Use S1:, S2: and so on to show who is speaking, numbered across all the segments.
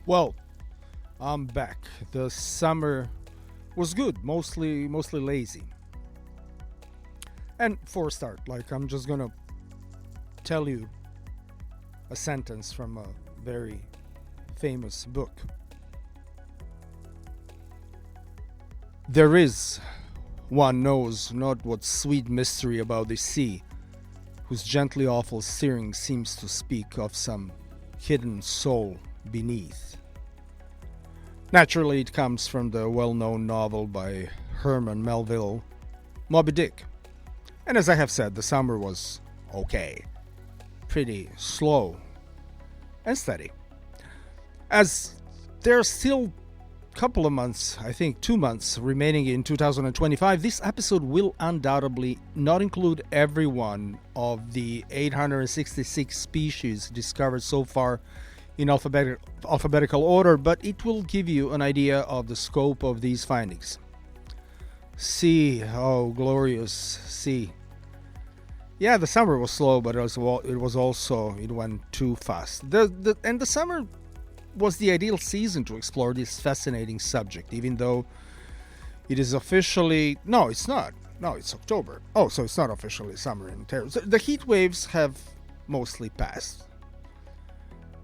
S1: Well, I'm back. The summer was good, mostly lazy. And for a start, I'm just gonna tell you a sentence from a very famous book. There is one knows not what sweet mystery about the sea, whose gently awful stirring seems to speak of some hidden soul beneath. Naturally, it comes from the well-known novel by Herman Melville, Moby Dick. And as I have said, the summer was okay, pretty slow and steady. As there are still a couple of months, I think 2 months remaining in 2025, this episode will undoubtedly not include every one of the 866 species discovered so far in alphabetical order, but it will give you an idea of the scope of these findings. Sea, oh glorious sea. Yeah, the summer was slow, but it went too fast. The summer was the ideal season to explore this fascinating subject, even though it is officially no, it's not. No, it's October. Oh, so it's not officially summer in Ontario. So the heat waves have mostly passed.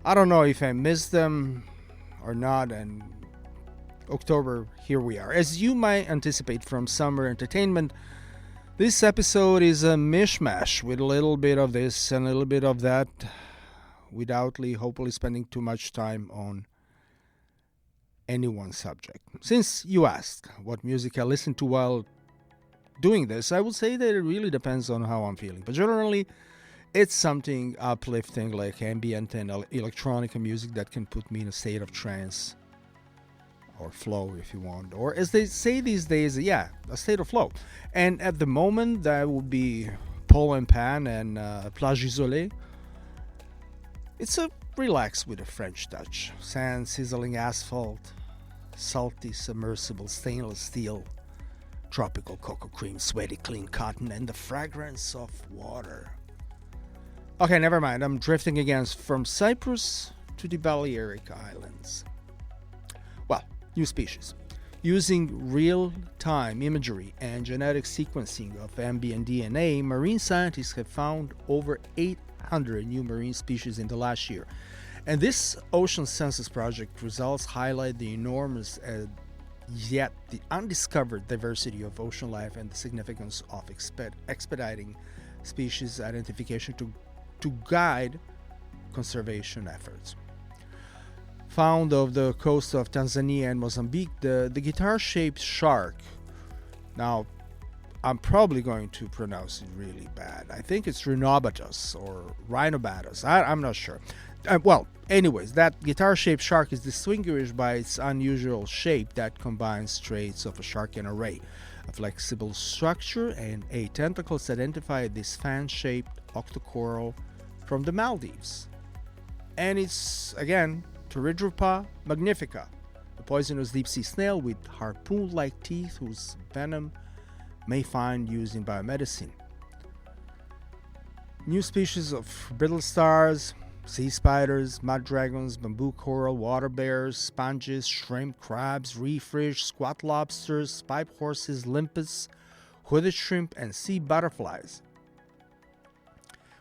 S1: I don't know if I missed them or not, and October, here we are. As you might anticipate from summer entertainment, this episode is a mishmash with a little bit of this and a little bit of that, without hopefully spending too much time on any one subject. Since you asked what music I listen to while doing this, I would say that it really depends on how I'm feeling. But generally, it's something uplifting like ambient and electronic music that can put me in a state of trance or flow if you want. Or as they say these days, yeah, a state of flow. And at the moment, that would be Paul and Pan and Plage Isolée. It's a relax with a French touch. Sand, sizzling asphalt, salty, submersible stainless steel, tropical cocoa cream, sweaty clean cotton, and the fragrance of water. Okay, never mind. I'm drifting again from Cyprus to the Balearic Islands. Well, new species. Using real-time imagery and genetic sequencing of ambient DNA, marine scientists have found over 800 new marine species in the last year. And this Ocean Census Project results highlight the enormous yet the undiscovered diversity of ocean life and the significance of expediting species identification to guide conservation efforts. Found off the coast of Tanzania and Mozambique, the guitar-shaped shark. Now, I'm probably going to pronounce it really bad. I think it's Rhinobatus or Rhinobatus. I'm not sure. Anyways, that guitar-shaped shark is distinguished by its unusual shape that combines traits of a shark and a ray. A flexible structure and 8 tentacles identify this fan-shaped octocoral from the Maldives. And it's, again, Pteridropa magnifica, a poisonous deep-sea snail with harpoon-like teeth whose venom may find use in biomedicine. New species of brittle stars, sea spiders, mud dragons, bamboo coral, water bears, sponges, shrimp, crabs, reef fish, squat lobsters, pipe horses, limpets, hooded shrimp, and sea butterflies.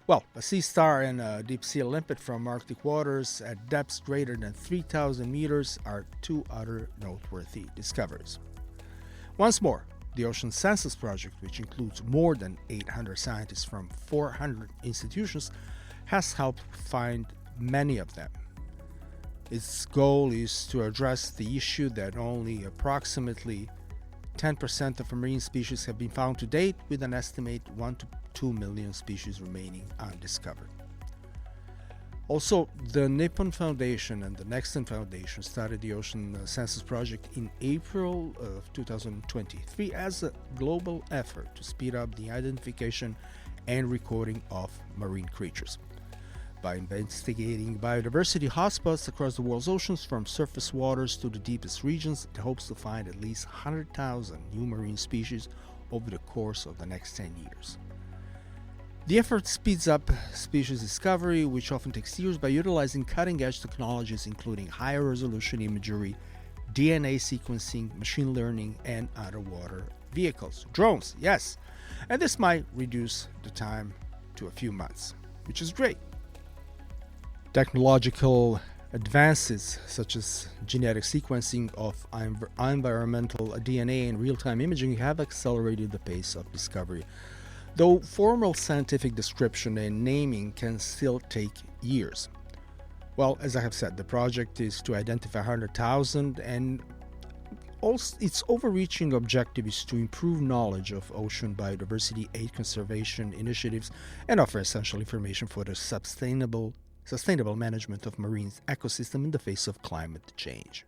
S1: Well, a sea star and a deep-sea limpet from Arctic waters at depths greater than 3,000 meters are two other noteworthy discoveries. Once more, the Ocean Census Project, which includes more than 800 scientists from 400 institutions, has helped find many of them. Its goal is to address the issue that only approximately 10% of marine species have been found to date, with an estimated 1 to 2 million species remaining undiscovered. Also, the Nippon Foundation and the Nexten Foundation started the Ocean Census Project in April of 2023 as a global effort to speed up the identification and recording of marine creatures. By investigating biodiversity hotspots across the world's oceans, from surface waters to the deepest regions, it hopes to find at least 100,000 new marine species over the course of the next 10 years. The effort speeds up species discovery, which often takes years, by utilizing cutting-edge technologies including higher resolution imagery, DNA sequencing, machine learning, and underwater vehicles. Drones, yes. And this might reduce the time to a few months, which is great. Technological advances such as genetic sequencing of environmental DNA and real-time imaging have accelerated the pace of discovery, though formal scientific description and naming can still take years. Well, as I have said, the project is to identify 100,000, and also its overreaching objective is to improve knowledge of ocean biodiversity, aid conservation initiatives, and offer essential information for the sustainable management of marine ecosystem in the face of climate change,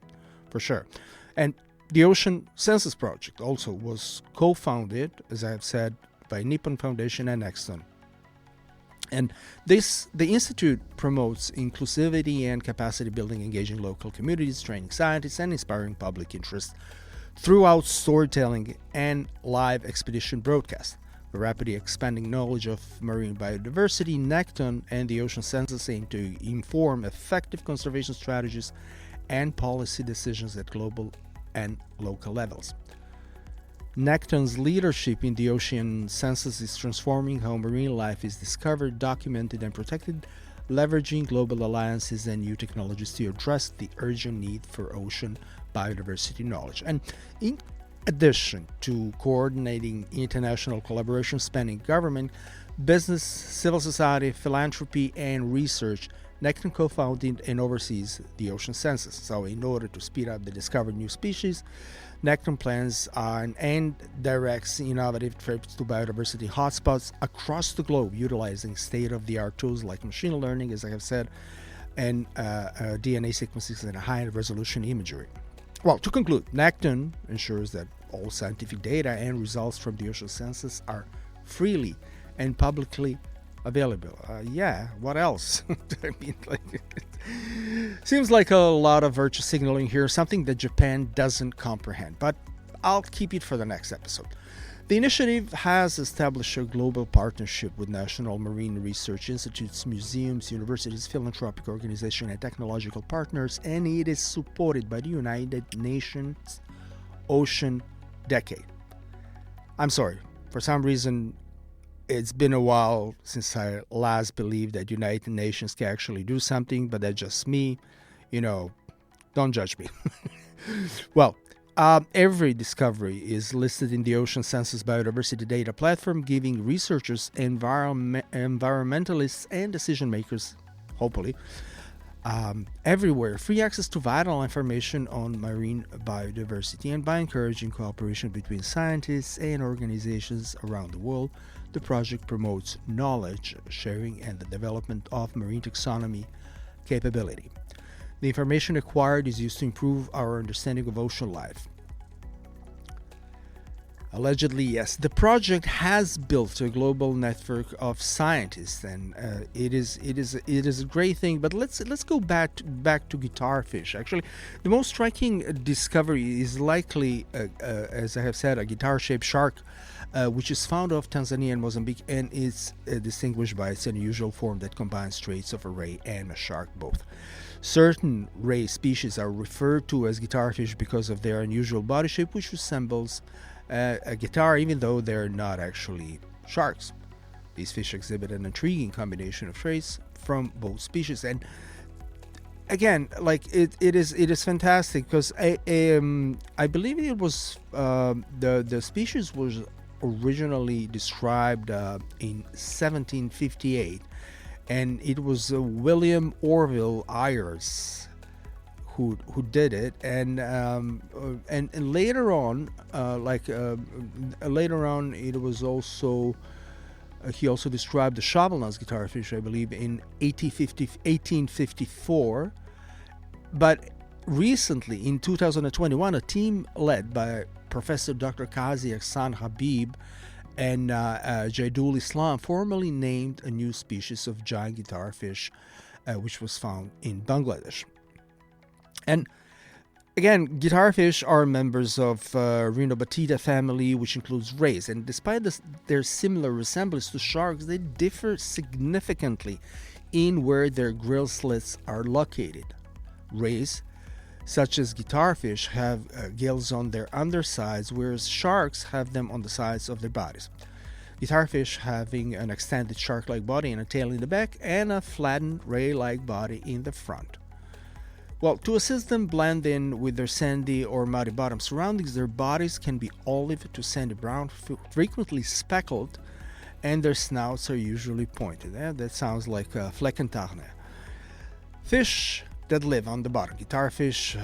S1: for sure. And the Ocean Census Project also was co-founded, as I have said, by Nippon Foundation and Nexton. And the Institute promotes inclusivity and capacity building, engaging local communities, training scientists, and inspiring public interest throughout storytelling and live expedition broadcasts. The rapidly expanding knowledge of marine biodiversity, Nexton, and the Ocean Census aim to inform effective conservation strategies and policy decisions at global and local levels. Nexton's leadership in the Ocean Census is transforming how marine life is discovered, documented, and protected, leveraging global alliances and new technologies to address the urgent need for ocean biodiversity knowledge. And in addition to coordinating international collaboration spanning government, business, civil society, philanthropy, and research, Nexton co-founded and oversees the Ocean Census. So in order to speed up the discovered new species, Nexton plans and directs innovative trips to biodiversity hotspots across the globe, utilizing state-of-the-art tools like machine learning, as I have said, and DNA sequencing and high-resolution imagery. Well, to conclude, Nexton ensures that all scientific data and results from the Ocean Census are freely and publicly available. What else? I mean, seems like a lot of virtue signaling here, something that Japan doesn't comprehend, but I'll keep it for the next episode. The initiative has established a global partnership with national marine research institutes, museums, universities, philanthropic organizations, and technological partners, and it is supported by the United Nations Ocean Decade. I'm sorry, for some reason, it's been a while since I last believed that United Nations can actually do something, but that's just me. Don't judge me. Well, every discovery is listed in the Ocean Census Biodiversity Data Platform, giving researchers, environmentalists, and decision makers, hopefully, everywhere, free access to vital information on marine biodiversity. And by encouraging cooperation between scientists and organizations around the world, the project promotes knowledge sharing and the development of marine taxonomy capability. The information acquired is used to improve our understanding of ocean life. Allegedly, yes, the project has built a global network of scientists, and it is a great thing. But let's go back to guitarfish. Actually, the most striking discovery is likely, as I have said, a guitar-shaped shark, which is found off Tanzania and Mozambique, and is distinguished by its unusual form that combines traits of a ray and a shark both. Certain ray species are referred to as guitarfish because of their unusual body shape, which resembles a guitar, even though they're not actually sharks. These fish exhibit an intriguing combination of traits from both species, and again, it is fantastic because I believe it was the species was originally described in 1758, and it was William Orville Ayers who did it, and later on, it was also he also described the shovelnose guitarfish, I believe, in 1854. But recently, in 2021, a team led by Professor Dr. Kazi Ahsan Habib and Jaidul Islam formally named a new species of giant guitarfish, which was found in Bangladesh. And Again, guitarfish are members of Rhinobatida family, which includes rays, and despite their similar resemblance to sharks, they differ significantly in where their gill slits are located. Rays, such as guitarfish, have gills on their undersides, whereas sharks have them on the sides of their bodies. Guitarfish having an extended shark-like body and a tail in the back, and a flattened ray-like body in the front. Well, to assist them blend in with their sandy or muddy bottom surroundings, their bodies can be olive to sandy brown, frequently speckled, and their snouts are usually pointed. That sounds like Fleckentarne. Fish that live on the bottom. Guitarfish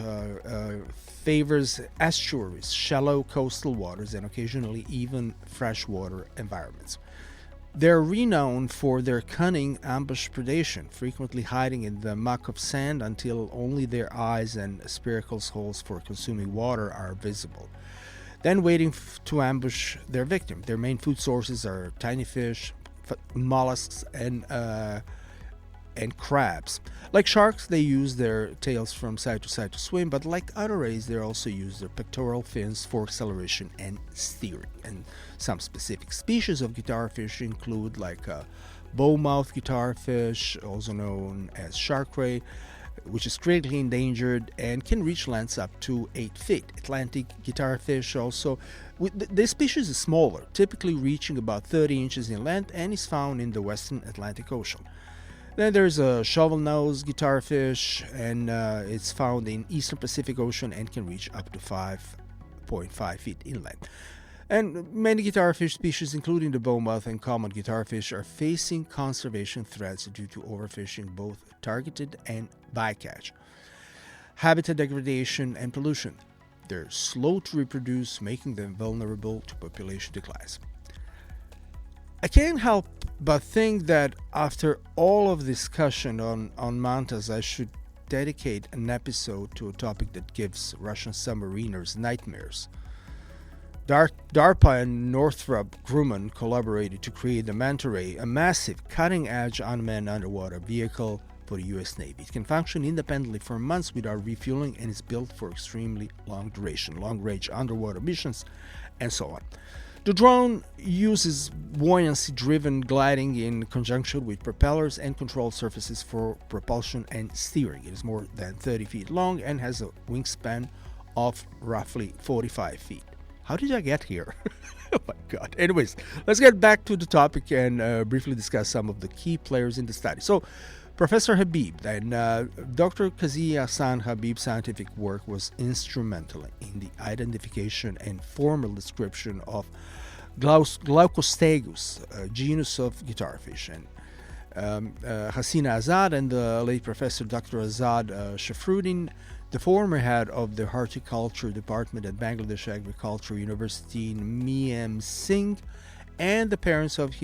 S1: favors estuaries, shallow coastal waters, and occasionally even freshwater environments. They're renowned for their cunning ambush predation, frequently hiding in the muck of sand until only their eyes and spiracles holes for consuming water are visible, then waiting to ambush their victim. Their main food sources are tiny fish, mollusks, and crabs. Like sharks, they use their tails from side to side to swim, but like other rays, they also use their pectoral fins for acceleration and steering. And some specific species of guitarfish include like bowmouth guitarfish, also known as shark ray, which is critically endangered and can reach lengths up to 8 feet. Atlantic guitarfish also, this species is smaller, typically reaching about 30 inches in length, and is found in the western Atlantic Ocean. Then there's a shovel-nosed guitarfish, and it's found in eastern Pacific Ocean and can reach up to 5.5 feet in length. And many guitarfish species, including the bowmouth and common guitarfish, are facing conservation threats due to overfishing, both targeted and bycatch, habitat degradation, and pollution. They're slow to reproduce, making them vulnerable to population declines. I can't help but think that after all of discussion on mantas, I should dedicate an episode to a topic that gives Russian submariners nightmares. DARPA and Northrop Grumman collaborated to create the Manta Ray, a massive, cutting-edge unmanned underwater vehicle for the U.S. Navy. It can function independently for months without refueling and is built for extremely long duration, long-range underwater missions, and so on. The drone uses buoyancy-driven gliding in conjunction with propellers and control surfaces for propulsion and steering. It is more than 30 feet long and has a wingspan of roughly 45 feet. How did I get here? Oh my god. Anyways, let's get back to the topic and briefly discuss some of the key players in the study. So, Professor Habib and Dr. Kazi Hassan Habib's scientific work was instrumental in the identification and formal description of Glaucostegus, a genus of guitarfish. And Hasina Azad and the late Professor Dr. Azad Shafruddin, the former head of the horticulture department at Bangladesh Agricultural University in Miem Singh, and the parents of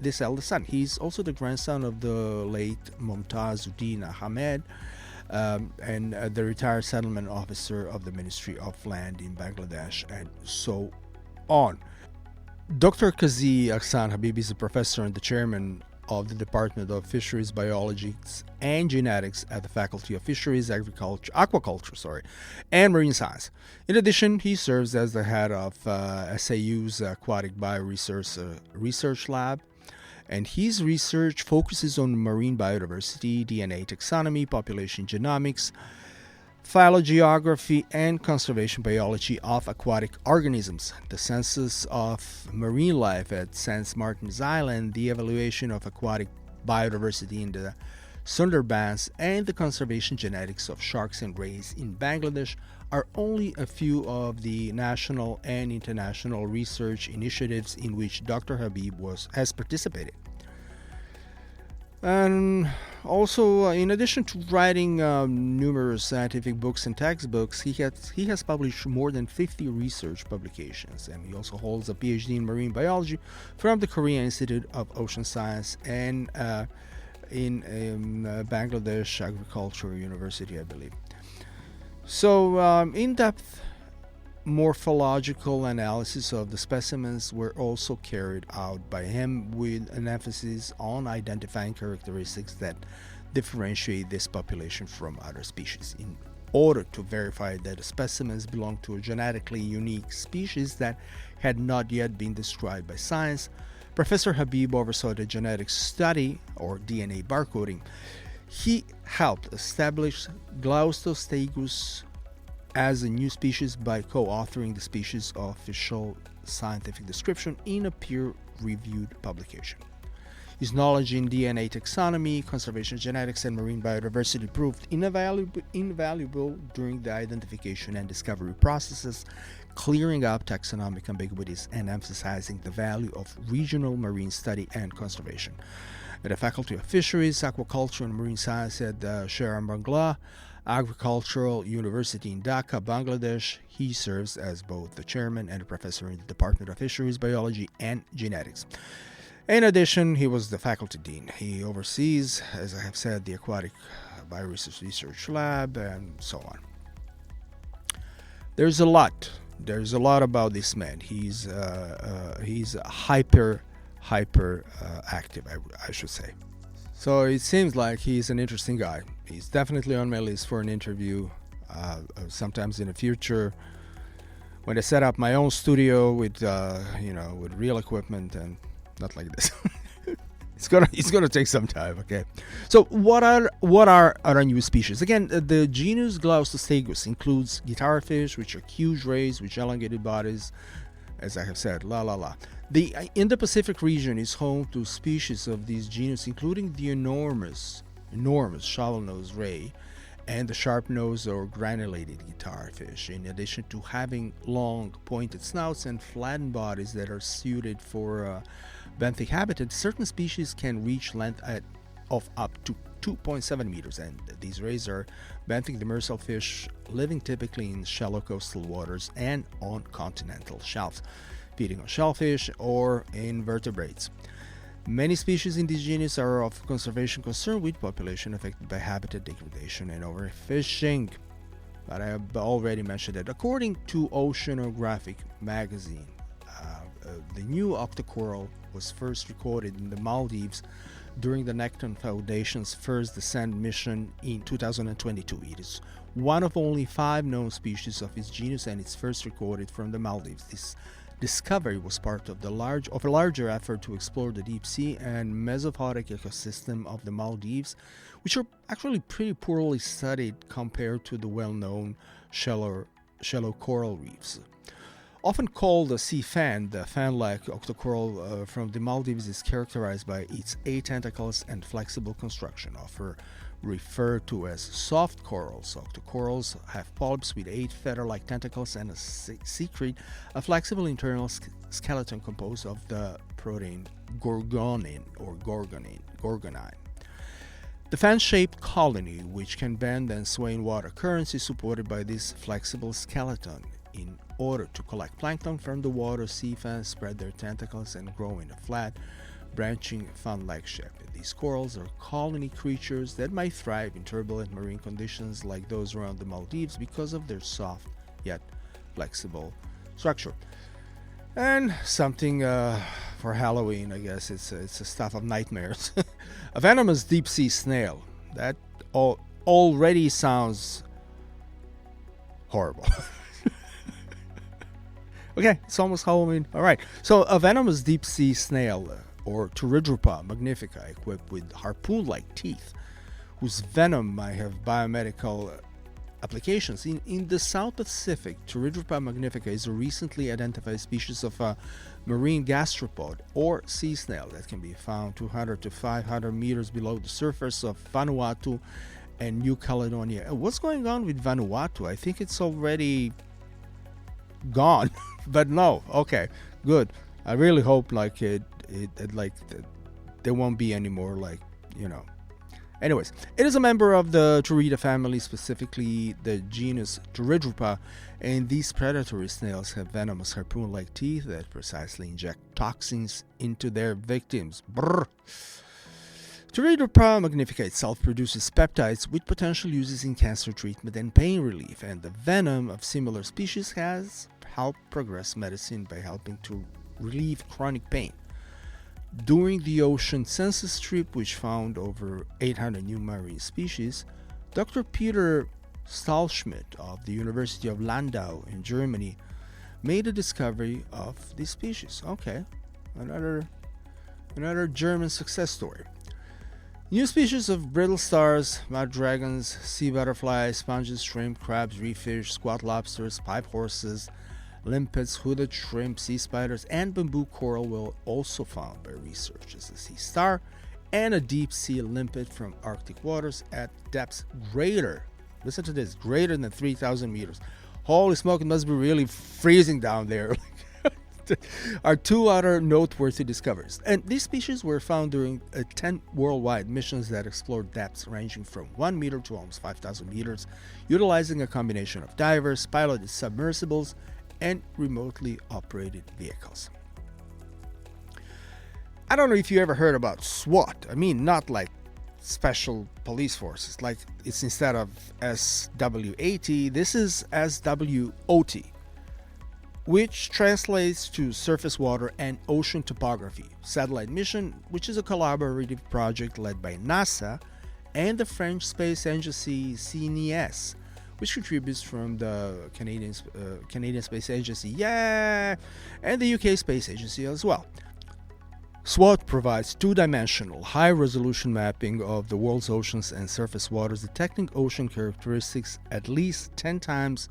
S1: this eldest son. He's also the grandson of the late Momtazuddin Ahmed and the retired settlement officer of the Ministry of Land in Bangladesh, and so on. Dr. Kazi Ahsan Habib is a professor and the chairman of the Department of Fisheries Biology and Genetics at the Faculty of Fisheries, Aquaculture, and Marine Science. In addition, he serves as the head of SAU's Aquatic Bioresearch Research Lab, and his research focuses on marine biodiversity, DNA taxonomy, population genomics, phylogeography, and conservation biology of aquatic organisms, the census of marine life at St. Martin's Island, the evaluation of aquatic biodiversity in the Sundarbans, and the conservation genetics of sharks and rays in Bangladesh are only a few of the national and international research initiatives in which Dr. Habib has participated. And also, in addition to writing numerous scientific books and textbooks, he has published more than 50 research publications, and he also holds a PhD in marine biology from the Korea Institute of Ocean Science and in Bangladesh Agricultural University, I believe. So, in-depth morphological analysis of the specimens were also carried out by him, with an emphasis on identifying characteristics that differentiate this population from other species. In order to verify that the specimens belong to a genetically unique species that had not yet been described by science. Professor Habib oversaw the genetic study, or DNA barcoding. He helped establish Glaustostegus as a new species by co-authoring the species' official scientific description in a peer-reviewed publication. His knowledge in DNA taxonomy, conservation genetics, and marine biodiversity proved invaluable during the identification and discovery processes, clearing up taxonomic ambiguities and emphasizing the value of regional marine study and conservation. At the Faculty of Fisheries, Aquaculture and Marine Science at the Sher-Bangla Agricultural University in Dhaka, Bangladesh, he serves as both the chairman and a professor in the Department of Fisheries Biology and Genetics. In addition, he was the faculty dean. He oversees, as I have said, the Aquatic Bioresource Research Lab and so on. There's a lot about this man. He's hyper active, I should say. So it seems like he's an interesting guy. He's definitely on my list for an interview sometimes in the future, when I set up my own studio with with real equipment and not like this. It's gonna take some time. Okay. So what are other new species? Again, the genus Glaustostegus includes guitarfish, which are huge rays with elongated bodies, as I have said. The Indo-Pacific region is home to species of this genus, including the enormous shovel-nosed ray and the sharp-nosed or granulated guitarfish, in addition to having long, pointed snouts and flattened bodies that are suited for benthic habitat. Certain species can reach length of up to 2.7 meters, and these rays are benthic demersal fish living typically in shallow coastal waters and on continental shelves, feeding on shellfish or invertebrates. Many species in this genus are of conservation concern, with population affected by habitat degradation and overfishing. But I have already mentioned that. According to Oceanographic magazine, the new octocoral was first recorded in the Maldives during the Necton Foundation's first descent mission in 2022. It is one of only 5 known species of its genus, and it's first recorded from the Maldives. This discovery was part of a larger effort to explore the deep sea and mesophotic ecosystem of the Maldives, which are actually pretty poorly studied compared to the well-known shallow coral reefs. Often called a sea fan, the fan-like octocoral from the Maldives is characterized by its 8 tentacles and flexible construction, often referred to as soft corals. Octocorals have polyps with 8 feather-like tentacles and secrete a flexible internal skeleton composed of the protein gorgonine. The fan-shaped colony, which can bend and sway in water currents, is supported by this flexible skeleton. In order to collect plankton from the water, sea fans spread their tentacles and grow in a flat, branching fan-like shape. These corals are colony creatures that might thrive in turbulent marine conditions like those around the Maldives because of their soft yet flexible structure. And something for Halloween, I guess it's a stuff of nightmares. A venomous deep-sea snail. That already sounds horrible. Okay, it's almost Halloween. All right. So a venomous deep-sea snail, or Pteridropa magnifica, equipped with harpoon-like teeth, whose venom might have biomedical applications. In the South Pacific, Pteridropa magnifica is a recently identified species of a marine gastropod, or sea snail, that can be found 200 to 500 meters below the surface of Vanuatu and New Caledonia. What's going on with Vanuatu? I think it's already gone. But no, okay, good. I really hope there won't be any more Anyways, it is a member of the Pterida family, specifically the genus Pteridropa, and these predatory snails have venomous harpoon-like teeth that precisely inject toxins into their victims. Brrr. Pteridropa magnifica itself produces peptides with potential uses in cancer treatment and pain relief, and the venom of similar species has helped progress medicine by helping to relieve chronic pain. During the ocean census trip, which found over 800 new marine species, Dr. Peter Stahlschmidt of the University of Landau in Germany made a discovery of this species. Okay, another German success story. New species of brittle stars, mud dragons, sea butterflies, sponges, shrimp, crabs, reef fish, squat lobsters, pipe horses, limpets, hooded shrimp, sea spiders, and bamboo coral were also found by researchers. A sea star and a deep sea limpet from Arctic waters at depths greater, listen to this, greater than 3,000 meters. Holy smoke, it must be really freezing down there. Are two other noteworthy discoveries. And these species were found during 10 worldwide missions that explored depths ranging from 1 meter to almost 5,000 meters, utilizing a combination of divers, piloted submersibles, and remotely operated vehicles. I don't know if you ever heard about SWAT. I mean, not like special police forces. Like, it's instead of SWAT, this is SWOT, which translates to Surface Water and Ocean Topography Satellite Mission, which is a collaborative project led by NASA and the French space agency CNES, which contributes from the Canadian Space Agency, and the UK Space Agency as well. SWOT provides two-dimensional, high-resolution mapping of the world's oceans and surface waters, detecting ocean characteristics at least 10 times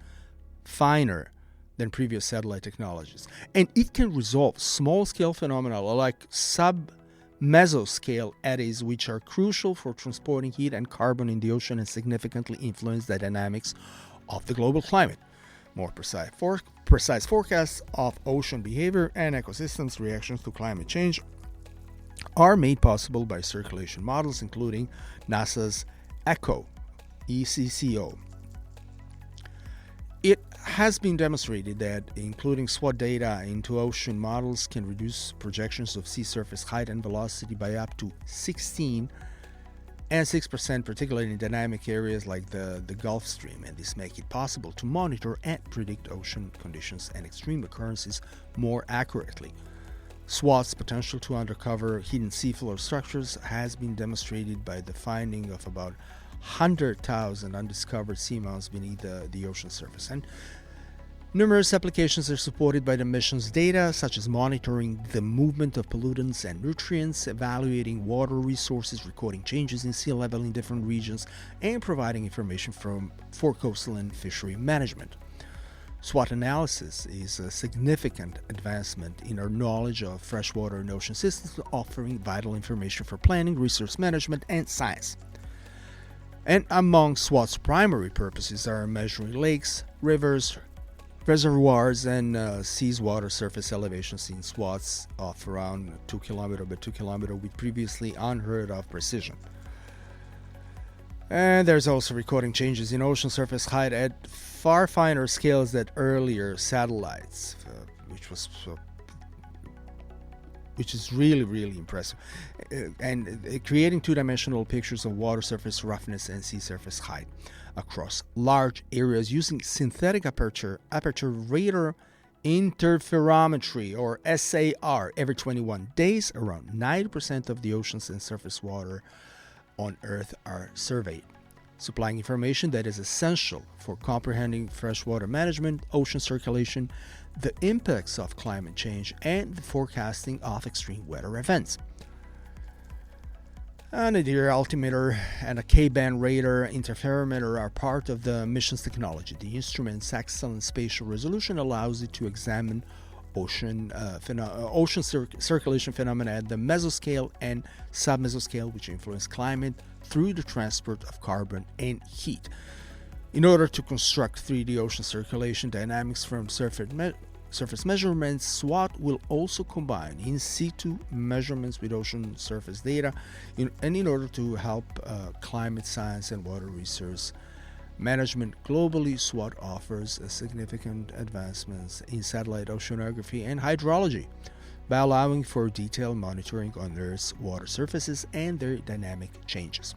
S1: finer than previous satellite technologies. And it can resolve small-scale phenomena like sub-mesoscale eddies, which are crucial for transporting heat and carbon in the ocean and significantly influence the dynamics of the global climate. More precise forecasts of ocean behavior and ecosystems' reactions to climate change are made possible by circulation models, including NASA's ECHO, ECCO. It has been demonstrated that including SWOT data into ocean models can reduce projections of sea surface height and velocity by up to 16 and 6%, particularly in dynamic areas like the Gulf Stream, and this makes it possible to monitor and predict ocean conditions and extreme occurrences more accurately. SWOT's potential to uncover hidden seafloor structures has been demonstrated by the finding of about 100,000 undiscovered seamounts beneath the ocean surface. And numerous applications are supported by the mission's data, such as monitoring the movement of pollutants and nutrients, evaluating water resources, recording changes in sea level in different regions, and providing information for coastal and fishery management. SWOT analysis is a significant advancement in our knowledge of freshwater and ocean systems, offering vital information for planning, resource management, and science. And among SWOT's primary purposes are measuring lakes, rivers, reservoirs, and seas water surface elevations in SWOTs of around 2 km by 2 km with previously unheard of precision. And there's also recording changes in ocean surface height at far finer scales than earlier satellites, which is really impressive, and creating two-dimensional pictures of water surface roughness and sea surface height across large areas using synthetic aperture radar interferometry, or SAR. Every 21 days, around 90% of the oceans and surface water on Earth are surveyed, supplying information that is essential for comprehending freshwater management, ocean circulation, the impacts of climate change, and the forecasting of extreme weather events. A nadir altimeter and a K-band radar interferometer are part of the mission's technology. The instrument's excellent spatial resolution allows it to examine ocean circulation phenomena at the mesoscale and submesoscale, which influence climate through the transport of carbon and heat. In order to construct 3D ocean circulation dynamics from surface measurements, SWOT will also combine in situ measurements with ocean surface data in order to help climate science and water resource management globally. SWOT offers significant advancements in satellite oceanography and hydrology by allowing for detailed monitoring on Earth's water surfaces and their dynamic changes.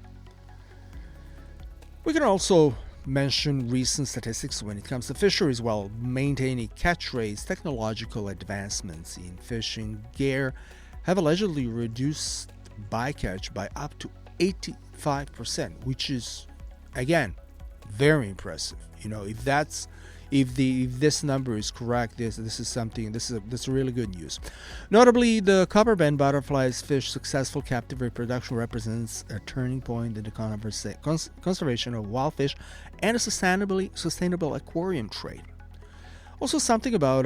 S1: We can also mention recent statistics when it comes to fisheries. While maintaining catch rates, technological advancements in fishing gear have allegedly reduced bycatch by up to 85%, which is, again, Very impressive. If this number is correct, this is really good news. Notably, the copperband butterfly's fish successful captive reproduction represents a turning point in the conservation of wild fish and a sustainable aquarium trade. Also, something about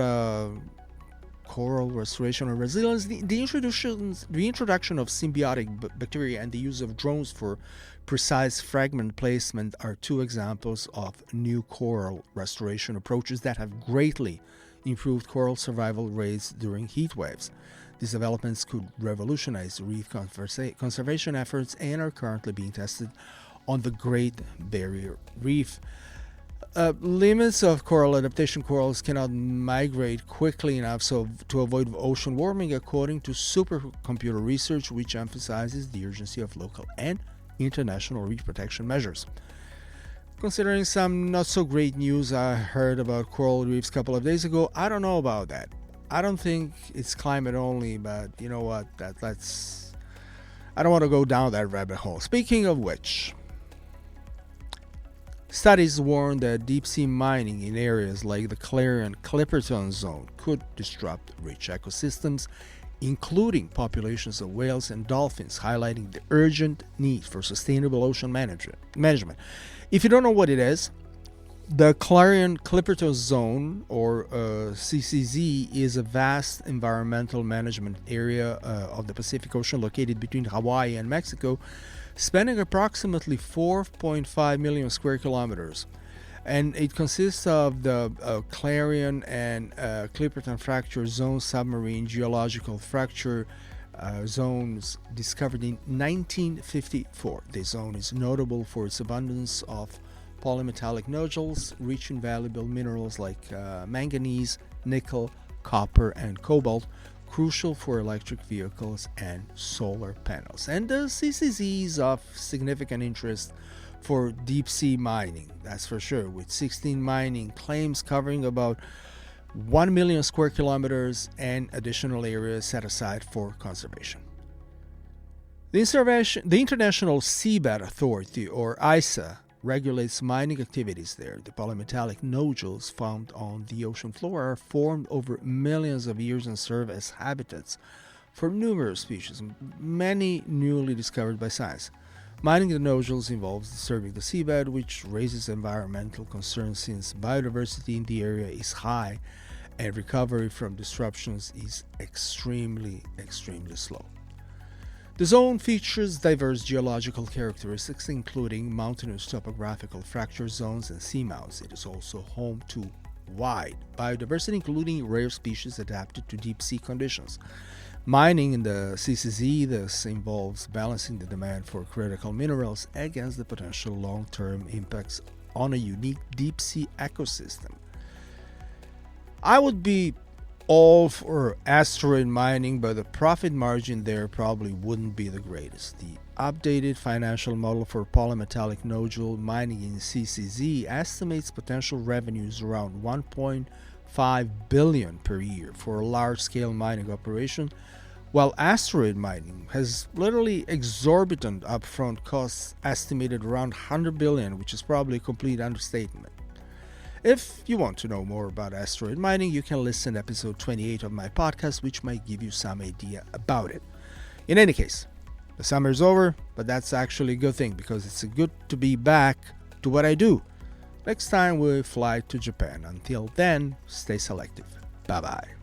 S1: coral restoration and resilience, the introduction of symbiotic bacteria and the use of drones for precise fragment placement are two examples of new coral restoration approaches that have greatly improved coral survival rates during heat waves. These developments could revolutionize reef conservation efforts and are currently being tested on the Great Barrier Reef. Limits of coral adaptation. Corals cannot migrate quickly enough to avoid ocean warming, according to supercomputer research, which emphasizes the urgency of local and international reef protection measures. Considering some not so great news I heard about coral reefs a couple of days ago, I don't know about that. I don't think it's climate only, but you know what? I don't want to go down that rabbit hole. Speaking of which, studies warn that deep-sea mining in areas like the Clarion-Clipperton Zone could disrupt rich ecosystems, including populations of whales and dolphins, highlighting the urgent need for sustainable ocean management. If you don't know what it is, the Clarion-Clipperton Zone, or CCZ, is a vast environmental management area of the Pacific Ocean located between Hawaii and Mexico, spanning approximately 4.5 million square kilometers. And it consists of the Clarion and Clipperton Fracture Zone submarine geological fracture zones discovered in 1954. The zone is notable for its abundance of polymetallic nodules rich in valuable minerals like manganese, nickel, copper, and cobalt, crucial for electric vehicles and solar panels. And the CCZ is of significant interest for deep-sea mining, that's for sure, with 16 mining claims covering about 1 million square kilometers and additional areas set aside for conservation. The International Seabed Authority, or ISA, regulates mining activities there. The polymetallic nodules found on the ocean floor are formed over millions of years and serve as habitats for numerous species, many newly discovered by science. Mining the nodules involves disturbing the seabed, which raises environmental concerns since biodiversity in the area is high and recovery from disruptions is extremely slow. The zone features diverse geological characteristics, including mountainous topographical fracture zones and seamounts. It is also home to wide biodiversity, including rare species adapted to deep-sea conditions. Mining in the CCZ thus involves balancing the demand for critical minerals against the potential long-term impacts on a unique deep-sea ecosystem. I would be all for asteroid mining, but the profit margin there probably wouldn't be the greatest. The updated financial model for polymetallic nodule mining in CCZ estimates potential revenues around 1.5 billion per year for a large-scale mining operation, while asteroid mining has literally exorbitant upfront costs estimated around 100 billion, which is probably a complete understatement. If you want to know more about asteroid mining, you can listen to episode 28 of my podcast, which might give you some idea about it. In any case, the summer is over, but that's actually a good thing because it's good to be back to what I do. Next time we fly to Japan. Until then, stay selective. Bye-bye.